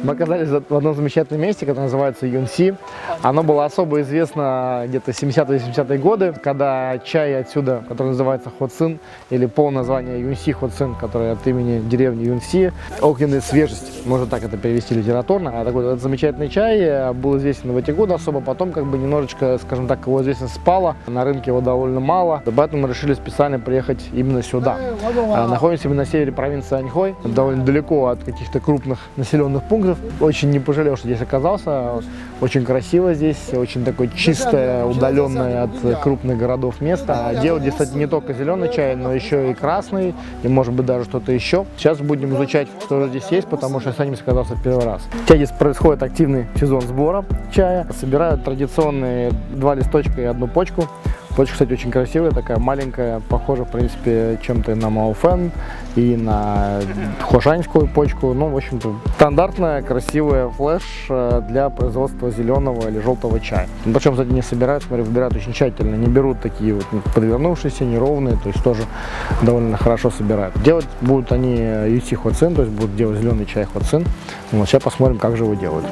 Мы оказались в одном замечательном месте, которое называется Юнси. Оно было особо известно где-то 70-80-е годы, когда чай отсюда, который называется Хотсин, или полное название Юнси Хотсин, который от имени деревни Юнси, огненная свежесть, можно так это перевести литературно. А такой этот замечательный чай был известен в эти годы особо, потом как бы немножечко, скажем так, его известность спала, на рынке его довольно мало, поэтому мы решили специально приехать именно сюда. Находимся мы на севере провинции Аньхой, довольно далеко от каких-то крупных населенных пунктов. Очень не пожалел, что здесь оказался. Очень красиво здесь, очень такое чистое, удаленное от крупных городов место. Делают здесь, кстати, не только зеленый чай, но еще и красный, и может быть даже что-то еще. Сейчас будем изучать, что же здесь есть, потому что я сам здесь оказался в первый раз. Здесь происходит активный сезон сбора чая. Собирают традиционные 2 листочка и 1 почку. Почка, кстати, очень красивая, такая маленькая, похожа, в принципе, чем-то на Маофэн и на хошаньскую почку. Ну, в общем-то, стандартная, красивая флеш для производства зеленого или желтого чая. Причем, кстати, не собирают, смотри, выбирают очень тщательно, не берут такие вот подвернувшиеся, неровные, то есть тоже довольно хорошо собирают. Делать будут они Юнси Хотсин, то есть будут делать зеленый чай Хотсин. Вот сейчас посмотрим, как же его делают.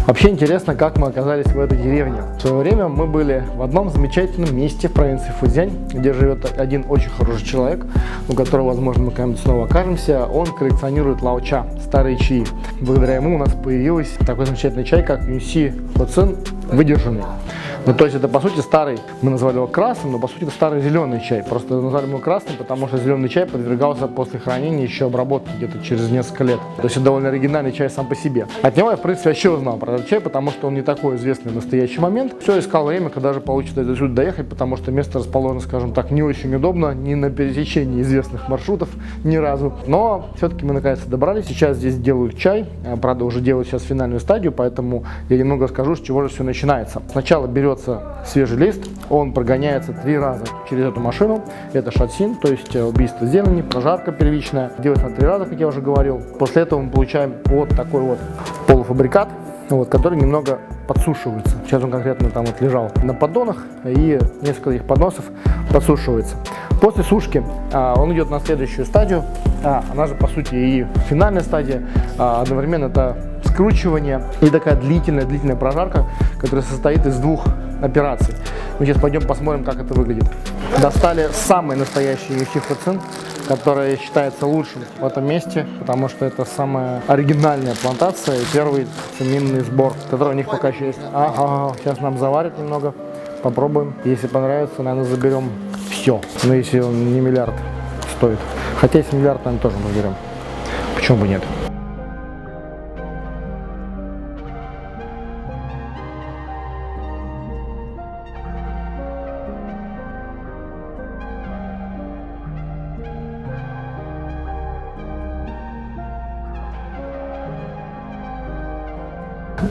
Вообще интересно, как мы оказались в этой деревне. В свое время мы были в одном замечательном месте в провинции Фудзянь, где живет один очень хороший человек, у которого, возможно, мы когда-нибудь снова окажемся. Он коллекционирует лаоча, старые чаи. Благодаря ему у нас появился такой замечательный чай, как Юнси Хотсин выдержанный. Ну, то есть это, по сути, старый, мы назвали его красным, но, по сути, это старый зеленый чай. Просто назвали его красным, потому что зеленый чай подвергался после хранения еще обработке где-то через несколько лет. То есть это довольно оригинальный чай сам по себе. От него я, в принципе, вообще узнал про этот чай, потому что он не такой известный в настоящий момент. Все искал время, когда же получится отсюда доехать, потому что место расположено, скажем так, не очень удобно, не на пересечении известных маршрутов ни разу. Но все-таки мы наконец-то добрались. Сейчас здесь делают чай, правда, уже делают сейчас финальную стадию, поэтому я немного скажу, с чего же все начинается. Сначала берется свежий лист, он прогоняется 3 раза через эту машину. Это шатсин, то есть убийство зелени, прожарка первичная. Делается на 3 раза, как я уже говорил. После этого мы получаем вот такой вот полуфабрикат, вот, который немного подсушивается. Сейчас он конкретно там вот лежал на поддонах, и несколько этих подносов подсушивается. После сушки он идет на следующую стадию. Она же, по сути, и финальная стадия. Одновременно это скручивание и такая длительная прожарка, которая состоит из 2 операций. Мы сейчас пойдем посмотрим, как это выглядит. Достали самый настоящий Юнси Хотсин, который считается лучшим в этом месте, потому что это самая оригинальная плантация и первый семейный сбор, который у них пока еще есть. Сейчас нам заварят немного, попробуем. Если понравится, наверное, заберем все. Но если он не миллиард стоит. Хотя если миллиард, наверное, тоже мы заберем. Почему бы нет?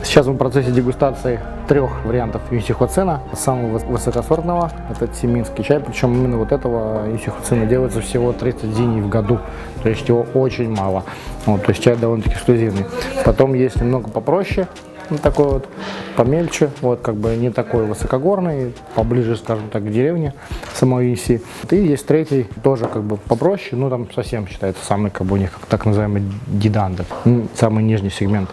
Сейчас мы в процессе дегустации 3 вариантов Юнси Хотсина. Самого высокосортного, это семинский чай, причем именно вот этого Юнси Хотсина делается всего 30 диней в году, то есть его очень мало. Вот, то есть чай довольно-таки эксклюзивный. Потом есть немного попроще, вот такой вот, помельче, вот как бы не такой высокогорный, поближе, скажем так, к деревне самой Юнси. И есть 3, тоже как бы попроще, ну там совсем считается самый, как бы у них так называемый диданда, самый нижний сегмент.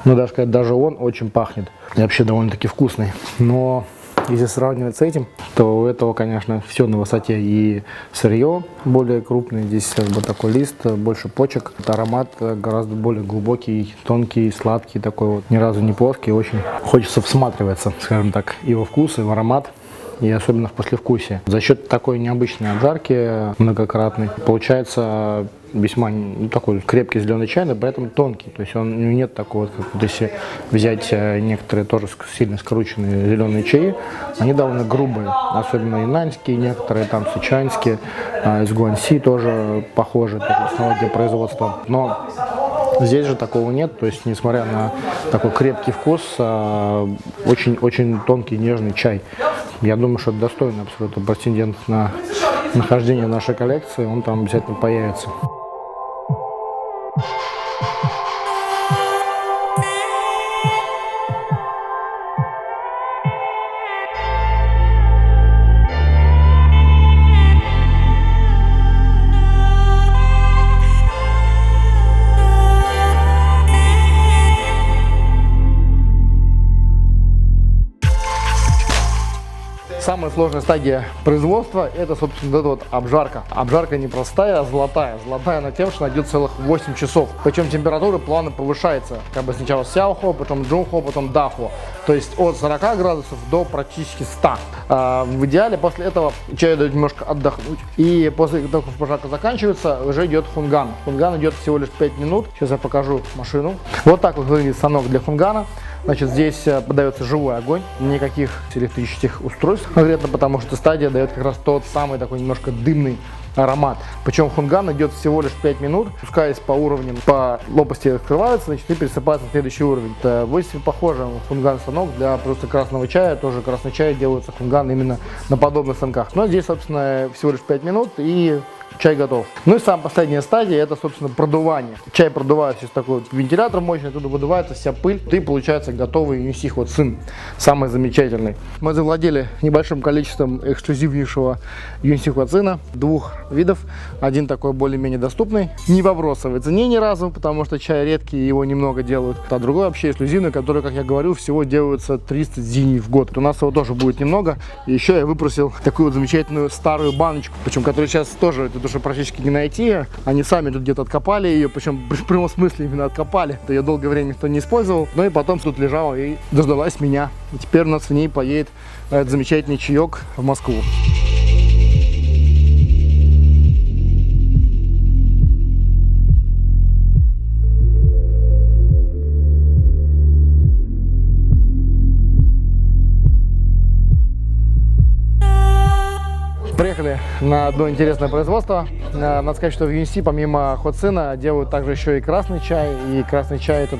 Но даже сказать, даже он очень пахнет и вообще довольно-таки вкусный. Но если сравнивать с этим, то у этого, конечно, все на высоте. И сырье более крупное, здесь как бы такой лист, больше почек. Аромат гораздо более глубокий, тонкий, сладкий, такой вот, ни разу не плоский. Очень хочется всматриваться, скажем так, и во вкус, и в аромат. И особенно в послевкусие. За счет такой необычной обжарки, многократной, получается весьма такой крепкий зеленый чай, но поэтому тонкий. То есть у него нет такого, как вот если взять некоторые тоже сильно скрученные зеленые чаи, они довольно грубые, особенно инаньские, некоторые там сычуаньские, из Гуанси тоже похожи технология производства. Но здесь же такого нет, то есть несмотря на такой крепкий вкус, очень-очень тонкий нежный чай. Я думаю, что это достойный абсолютно претендент на нахождение в нашей коллекции, он там обязательно появится. Самая сложная стадия производства – это, собственно, вот обжарка. Обжарка не простая, а золотая. Золотая на тем, что она идет целых 8 часов. Причем температура плавно повышается. Как бы сначала сяохо, потом джунхо, потом дахо. То есть от 40 градусов до практически 100. В идеале после этого чаю дают немножко отдохнуть. И после того, как пожарка заканчивается, уже идет хунган. Хунган идет всего лишь 5 минут. Сейчас я покажу машину. Вот так вот выглядит станок для хунгана. Значит, здесь подается живой огонь, никаких электрических устройств конкретно, потому что стадия дает как раз тот самый такой немножко дымный аромат. Причем хунган идет всего лишь 5 минут, спускаясь по уровням, по лопасти открываются, значит, и пересыпается на следующий уровень. Это очень похоже на хунган станок для просто красного чая, тоже красный чай делается хунган именно на подобных станках. Но здесь, собственно, всего лишь 5 минут и чай готов. Ну и самая последняя стадия, это, собственно, продувание. Чай продувается через такой вот вентилятор мощный, оттуда выдувается вся пыль, и получается готовый Юньси Хуацин, самый замечательный. Мы завладели небольшим количеством эксклюзивнейшего Юньси Хуацина, двух видов. Один такой более-менее доступный, не по бросовой цене ни разу, потому что чай редкий, его немного делают. А другой вообще эксклюзивный, который, как я говорю, всего делаются 300 зини в год. У нас его тоже будет немного. И еще я выпросил такую вот замечательную старую баночку, причем которую сейчас тоже тут уже практически не найти. Они сами тут где-то откопали ее, причем в прямом смысле именно откопали. Ее долгое время никто не использовал. Ну и потом тут лежала и дождалась меня. И теперь у нас в ней поедет этот замечательный чаек в Москву. Приехали на одно интересное производство. Надо сказать, что в Юньси помимо Хуацина делают также еще и красный чай. И красный чай этот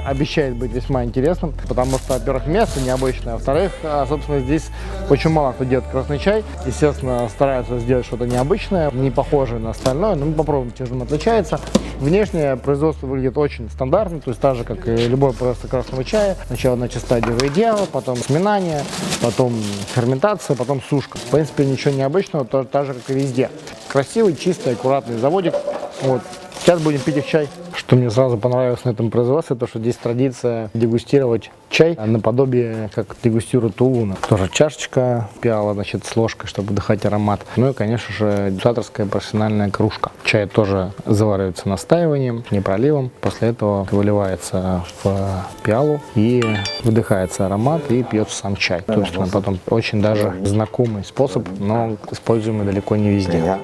обещает быть весьма интересным, потому что, во-первых, место необычное, а во-вторых, собственно, здесь очень мало кто делает красный чай. Естественно, стараются сделать что-то необычное, не похожее на остальное, но мы попробуем, чем отличается. Внешнее производство выглядит очень стандартно, то есть так же, как и любой производство красного чая. Сначала, значит, стадия выдела, потом сминание, потом ферментация, потом сушка. В принципе, ничего необычного, так же, как и везде. Красивый, чистый, аккуратный заводик. Вот. Сейчас будем пить их чай. Что мне сразу понравилось на этом производстве, то что здесь традиция дегустировать чай наподобие, как дегустируют улуна. Тоже чашечка, пиала, значит, с ложкой, чтобы вдыхать аромат. Ну и, конечно же, дегустаторская профессиональная кружка. Чай тоже заваривается настаиванием, не проливом. После этого выливается в пиалу и вдыхается аромат и пьется сам чай. То есть он потом очень даже знакомый способ, но используемый далеко не везде.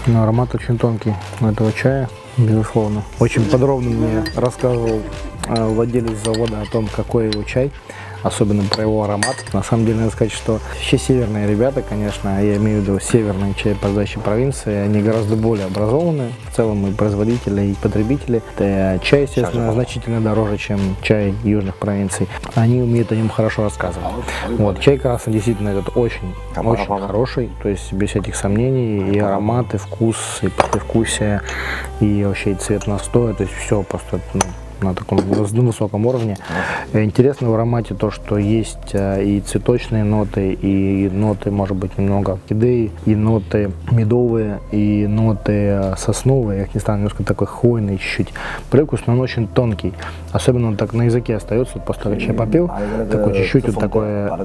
Но аромат очень тонкий у этого чая, безусловно. Очень подробно мне рассказывал владелец завода о том, какой его чай, особенно про его аромат. На самом деле, надо сказать, что все северные ребята, конечно, я имею в виду северные чаепроизводящие провинции, они гораздо более образованные, в целом и производители, и потребители. Чай, естественно, значительно дороже, чем чай южных провинций. Они умеют о нем хорошо рассказывать. Вот, чай красный действительно этот очень хороший, то есть без всяких сомнений, и аромат, и вкус, и послевкусие, и вообще и цвет настоя, то есть все просто на таком высоком уровне. Интересно в аромате то, что есть и цветочные ноты, и ноты, может быть, немного орхидеи, и ноты медовые, и ноты сосновые, как ни странно, немножко такой хвойный чуть-чуть привкус, но он очень тонкий. Особенно он так на языке остается, вот после того, как чай попил, такой чуть-чуть вот такое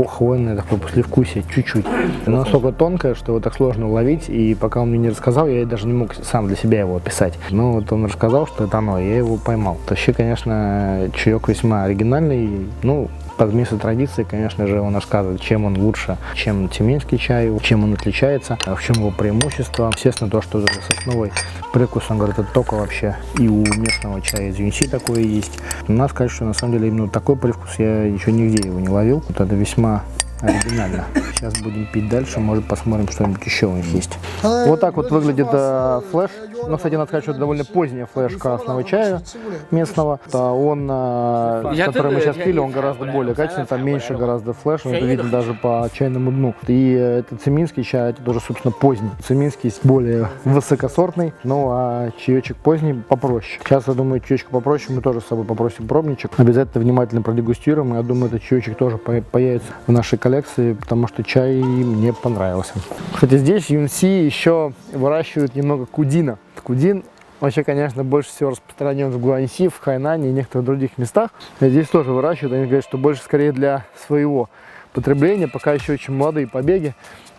хвойное такое послевкусие, чуть-чуть. Оно настолько тонкое, что его так сложно уловить, и пока он мне не рассказал, я даже не мог сам для себя его описать. Но вот он рассказал, что это оно, я его поймал. Вообще, конечно, чаек весьма оригинальный, ну, под место традиции, конечно же, он рассказывает, чем он лучше, чем тюменский чай, чем он отличается, в чем его преимущество. Естественно, то, что сосновый привкус, он говорит, это только вообще и у местного чая из Юньси такое есть. Надо сказать, что на самом деле именно такой привкус я еще нигде его не ловил. Вот это весьма оригинально. Сейчас будем пить дальше, может посмотрим, что-нибудь еще у них есть. Вот так вот выглядит флеш. Ну, кстати, надо сказать, что это довольно поздняя флеш красного чая местного. Он, который мы сейчас пили, он гораздо более качественный, там меньше гораздо флеш, это видно даже по чайному дну. И это циминский чай, это тоже, собственно, поздний. Циминский более высокосортный, ну а чаечек поздний попроще. Сейчас, я думаю, чаечек попроще мы тоже с собой попросим пробничек. Обязательно внимательно продегустируем, и я думаю, этот чаечек тоже появится в нашей коллекции коллекции, потому что чай мне понравился. Кстати, здесь в Юнси еще выращивают немного кудина. Кудин вообще, конечно, больше всего распространен в Гуаньси, в Хайнане и некоторых других местах. И здесь тоже выращивают. Они говорят, что больше скорее для своего потребления, пока еще очень молодые побеги.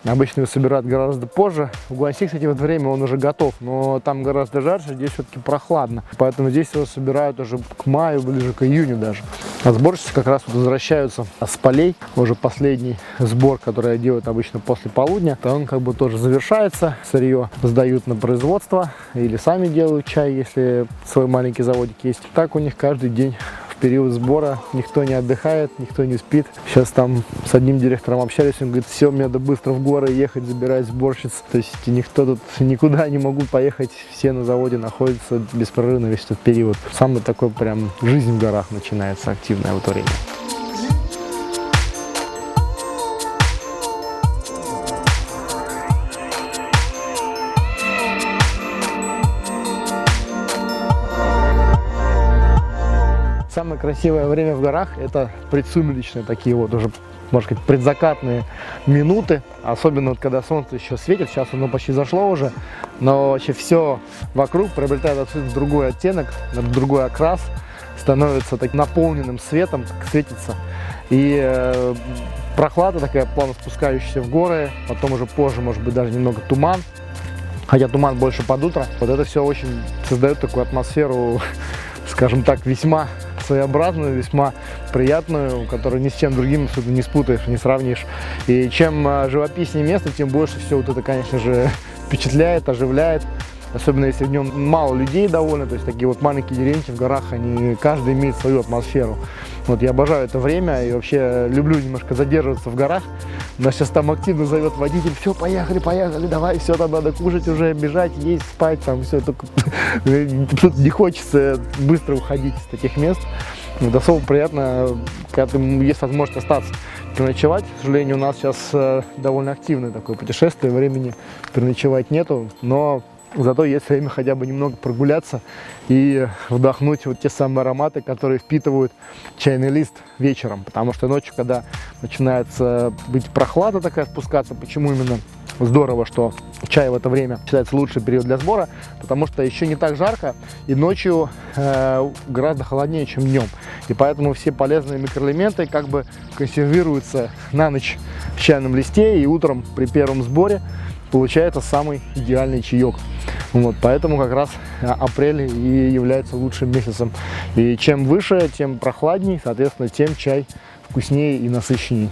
Обычно его собирают гораздо позже. В Гуаньси, кстати, в это время он уже готов, но там гораздо жарче, здесь все-таки прохладно. Поэтому здесь его собирают уже к маю, ближе к июню даже. А сборщицы как раз вот возвращаются с полей. Уже последний сбор, который делают обычно после полудня, то он как бы тоже завершается. Сырье сдают на производство или сами делают чай, если свой маленький заводик есть. Так у них каждый день. В период сбора никто не отдыхает, никто не спит. Сейчас там с одним директором общались, он говорит, все, мне надо быстро в горы ехать, забирать сборщиц. То есть никто тут никуда не могут поехать, все на заводе находятся беспрерывно весь этот период. Самый такой прям жизнь в горах начинается активная в это время. Самое красивое время в горах — это предсумеречные такие вот уже, можно сказать, предзакатные минуты. Особенно вот, когда солнце еще светит, сейчас оно почти зашло уже, но вообще все вокруг приобретает абсолютно другой оттенок, другой окрас, становится так наполненным светом, так светится. И прохлада такая, плавно спускающаяся в горы, потом уже позже, может быть, даже немного туман. Хотя туман больше под утро. Вот это все очень создает такую атмосферу, скажем так, весьма своеобразную, весьма приятную, которую ни с чем другим не спутаешь, не сравнишь. И чем живописнее место, тем больше все вот это, конечно же, впечатляет, оживляет. Особенно если в нем мало людей довольно, то есть такие вот маленькие деревеньки в горах, они каждый имеет свою атмосферу. Вот я обожаю это время и вообще люблю немножко задерживаться в горах. Нас сейчас там активно зовет водитель, все, поехали, поехали, давай, все, там надо кушать уже, бежать, есть, спать, там все, только не хочется быстро уходить из таких мест. Вот особо приятно, когда есть возможность остаться переночевать. К сожалению, у нас сейчас довольно активное такое путешествие, времени переночевать нету, но зато есть время хотя бы немного прогуляться и вдохнуть вот те самые ароматы, которые впитывают чайный лист вечером. Потому что ночью, когда начинается быть прохлада такая спускаться, почему именно здорово, что чай в это время считается лучший период для сбора, потому что еще не так жарко и ночью гораздо холоднее, чем днем. И поэтому все полезные микроэлементы как бы консервируются на ночь в чайном листе, и утром при первом сборе получается самый идеальный чаек. Вот, поэтому как раз апрель и является лучшим месяцем. И чем выше, тем прохладней, соответственно, тем чай вкуснее и насыщенней.